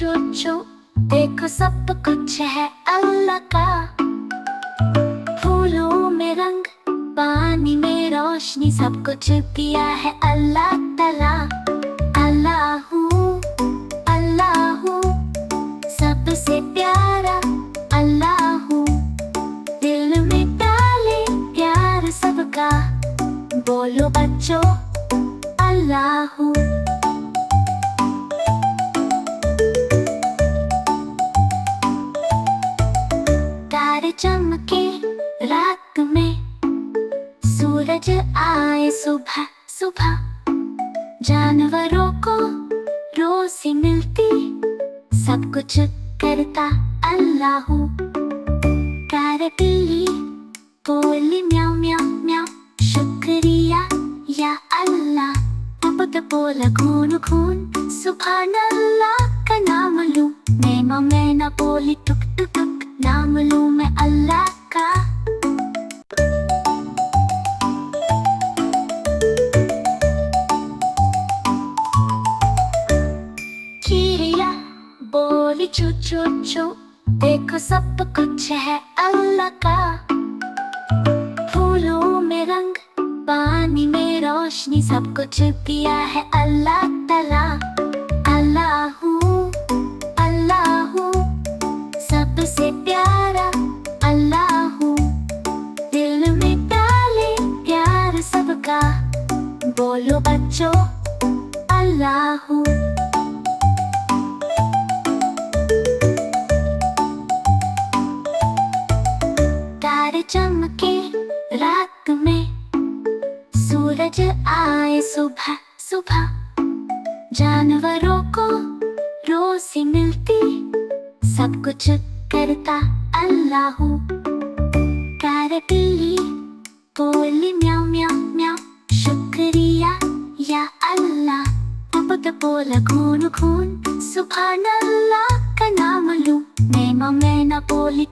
चो चो, देखो सब कुछ है अल्लाह का। फूलों में रंग, पानी में रोशनी, सब कुछ किया है अल्लाह ताला। अल्लाहू अल्लाहू, सबसे प्यारा अल्लाहू, दिल में डाले प्यार सबका, बोलो बच्चों अल्लाहू। तारे चमके रात में, सूरज आए सुबह सुबह, जानवरों को रोज़ी मिलती, सब कुछ करता अल्लाहू। प्यारे बिल्ली बोली म्याऊ म्याऊ म्याऊ, शुक्रिया या अल्लाह। तब बोला खून खून, सुभान अल्लाह का नाम लूं। मैना बोली टुक टुक टुक, नाम लूं मैं अल्लाह का। चिड़िया बोली चू चू चू, देखो सब कुछ है अल्लाह का। फूलों में रंग, पानी में रोशनी, सब कुछ किया है अल्लाह ताला। अल्लाहू अल्लाहू, सबसे प्यारा अल्लाहू, दिल में डाले प्यार सबका, बोलो बच्चों अल्लाहू। तारे चमके रात में, सूरज आए सुबह सुबह, जानवरों को रोज़ी मिलती, सब कुछ करता अल्लाहू। प्यारे बिल्ली बोली म्याऊ म्याऊ म्याऊ, शुक्रिया या अल्लाह। तब बोला खून खून, सुभान अल्लाह का नाम लूं। मैना बोली